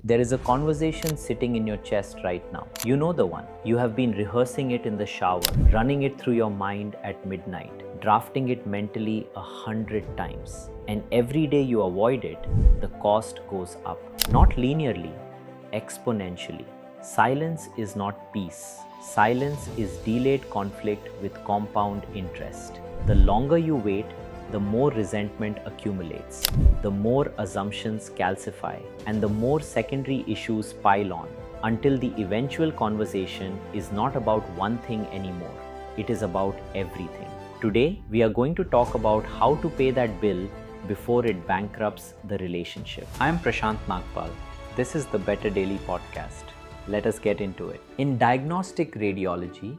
There is a conversation sitting in your chest right now. You know the one. You have been rehearsing it in the shower, running it through your mind at midnight, drafting it mentally 100 times. And every day you avoid it, the cost goes up. Not linearly, exponentially. Silence is not peace. Silence is delayed conflict with compound interest. The longer you wait, the more resentment accumulates, the more assumptions calcify, and the more secondary issues pile on, until the eventual conversation is not about one thing anymore. It is about everything. Today, we are going to talk about how to pay that bill before it bankrupts the relationship. I am Prashant Nagpal. This is the Better Daily podcast. Let us get into it. In diagnostic radiology,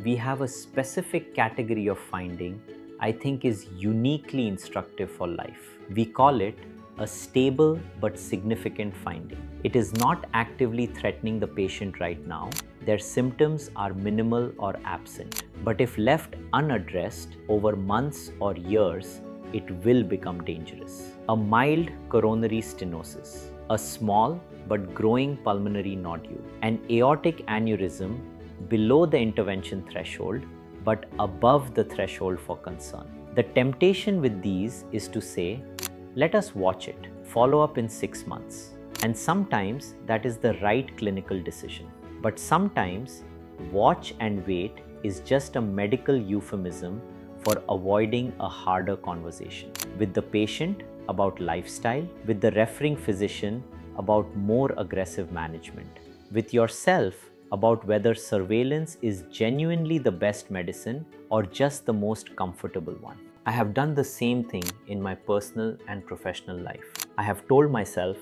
we have a specific category of finding I think is uniquely instructive for life. We call it a stable but significant finding. It is not actively threatening the patient right now. Their symptoms are minimal or absent. But if left unaddressed over months or years, it will become dangerous. A mild coronary stenosis, a small but growing pulmonary nodule, an aortic aneurysm below the intervention threshold but above the threshold for concern. The temptation with these is to say, let us watch it, follow up in 6 months. And sometimes that is the right clinical decision. But sometimes watch and wait is just a medical euphemism for avoiding a harder conversation with the patient about lifestyle, with the referring physician about more aggressive management, with yourself about whether surveillance is genuinely the best medicine or just the most comfortable one. I have done the same thing in my personal and professional life. I have told myself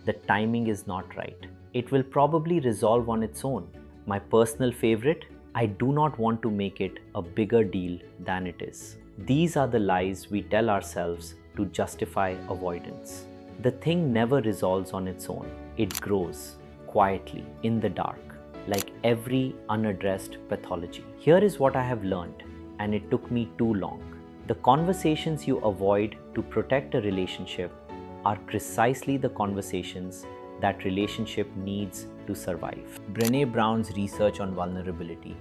that timing is not right. It will probably resolve on its own. My personal favorite, I do not want to make it a bigger deal than it is. These are the lies we tell ourselves to justify avoidance. The thing never resolves on its own. It grows quietly in the dark, like every unaddressed pathology. Here is what I have learned, and it took me too long. The conversations you avoid to protect a relationship are precisely the conversations that relationship needs to survive. Brene Brown's research on vulnerability,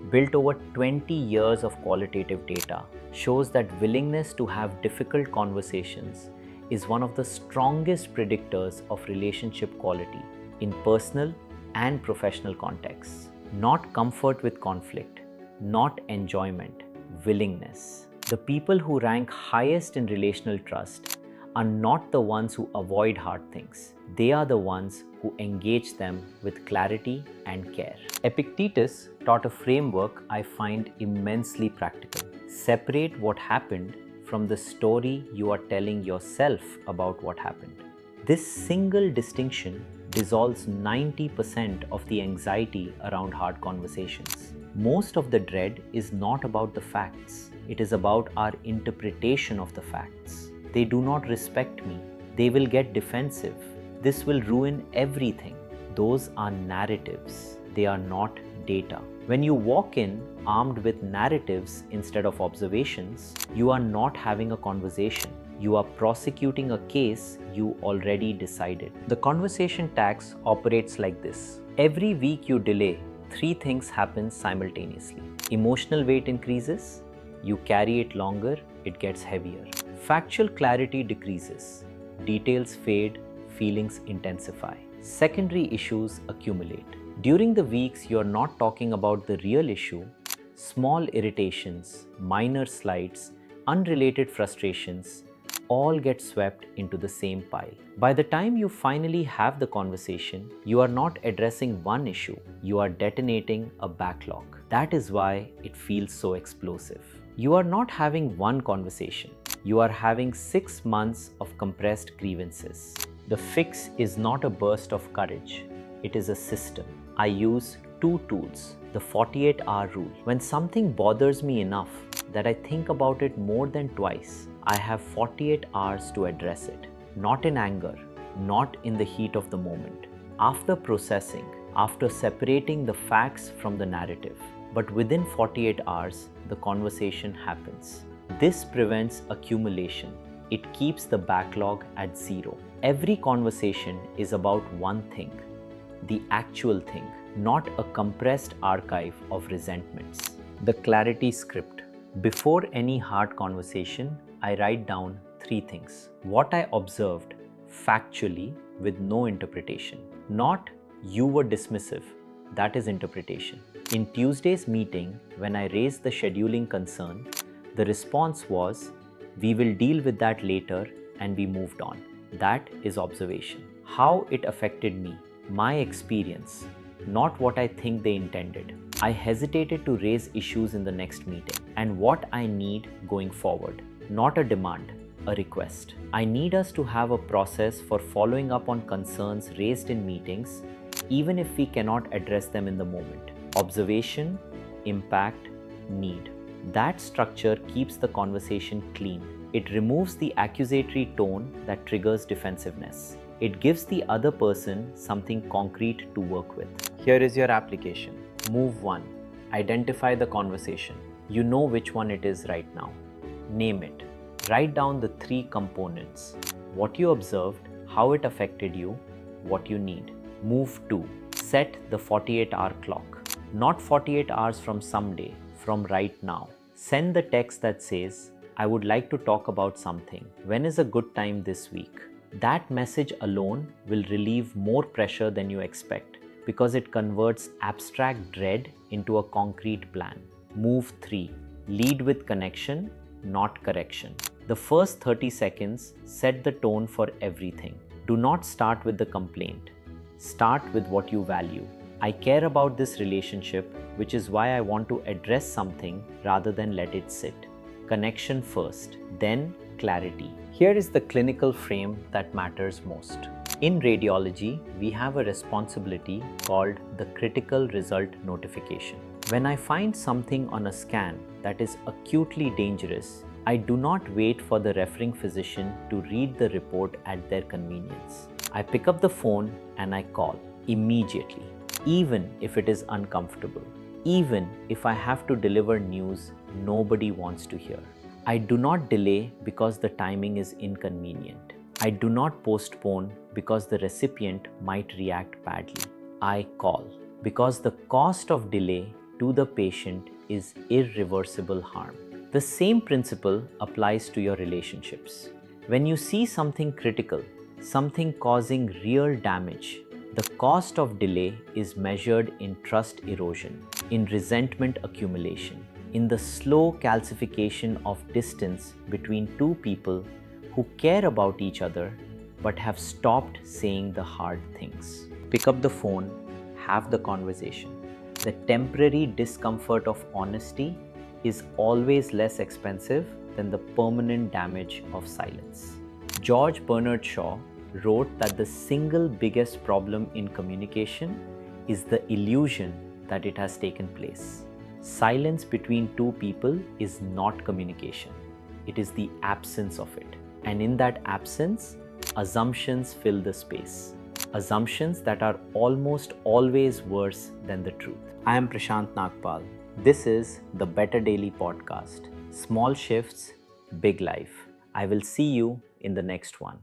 built over 20 years of qualitative data, shows that willingness to have difficult conversations is one of the strongest predictors of relationship quality in personal and professional contexts. Not comfort with conflict, not enjoyment, willingness. The people who rank highest in relational trust are not the ones who avoid hard things. They are the ones who engage them with clarity and care. Epictetus taught a framework I find immensely practical. Separate what happened from the story you are telling yourself about what happened. This single distinction dissolves 90% of the anxiety around hard conversations. Most of the dread is not about the facts. It is about our interpretation of the facts. They do not respect me. They will get defensive. This will ruin everything. Those are narratives. They are not data. When you walk in armed with narratives instead of observations, you are not having a conversation. You are prosecuting a case you already decided. The conversation tax operates like this. Every week you delay, 3 things happen simultaneously. Emotional weight increases, you carry it longer, it gets heavier. Factual clarity decreases, details fade, feelings intensify. Secondary issues accumulate. During the weeks you are not talking about the real issue, small irritations, minor slights, unrelated frustrations, all get swept into the same pile. By the time you finally have the conversation, you are not addressing one issue, you are detonating a backlog. That is why it feels so explosive. You are not having one conversation, you are having 6 months of compressed grievances. The fix is not a burst of courage, it is a system. I use 2 tools. The 48-hour rule. When something bothers me enough that I think about it more than twice, I have 48 hours to address it. Not in anger, not in the heat of the moment. After processing, after separating the facts from the narrative, but within 48 hours, the conversation happens. This prevents accumulation. It keeps the backlog at 0. Every conversation is about one thing, the actual thing, not a compressed archive of resentments. The clarity script. Before any hard conversation, I write down 3 things. What I observed factually with no interpretation. Not you were dismissive, that is interpretation. In Tuesday's meeting, when I raised the scheduling concern, the response was, we will deal with that later, and we moved on. That is observation. How it affected me, my experience, not what I think they intended. I hesitated to raise issues in the next meeting, and what I need going forward, not a demand, a request. I need us to have a process for following up on concerns raised in meetings, even if we cannot address them in the moment. Observation, impact, need. That structure keeps the conversation clean. It removes the accusatory tone that triggers defensiveness. It gives the other person something concrete to work with. Here is your application. Move 1. Identify the conversation. You know which one it is right now. Name it. Write down the 3 components. What you observed, how it affected you, what you need. Move 2. Set the 48-hour clock. Not 48 hours from someday, from right now. Send the text that says, I would like to talk about something. When is a good time this week? That message alone will relieve more pressure than you expect because it converts abstract dread into a concrete plan. Move 3. Lead with connection, not correction. The first 30 seconds set the tone for everything. Do not start with the complaint. Start with what you value. I care about this relationship, which is why I want to address something rather than let it sit. Connection first, then clarity. Here is the clinical frame that matters most. In radiology, we have a responsibility called the critical result notification. When I find something on a scan that is acutely dangerous, I do not wait for the referring physician to read the report at their convenience. I pick up the phone and I call immediately, even if it is uncomfortable, even if I have to deliver news nobody wants to hear. I do not delay because the timing is inconvenient. I do not postpone because the recipient might react badly. I call because the cost of delay to the patient is irreversible harm. The same principle applies to your relationships. When you see something critical, something causing real damage, the cost of delay is measured in trust erosion, in resentment accumulation, in the slow calcification of distance between 2 people who care about each other but have stopped saying the hard things. Pick up the phone, have the conversation. The temporary discomfort of honesty is always less expensive than the permanent damage of silence. George Bernard Shaw wrote that the single biggest problem in communication is the illusion that it has taken place. Silence between 2 people is not communication. It is the absence of it. And in that absence, assumptions fill the space. Assumptions that are almost always worse than the truth. I am Prashant Nagpal. This is the Better Daily Podcast. Small shifts, big life. I will see you in the next one.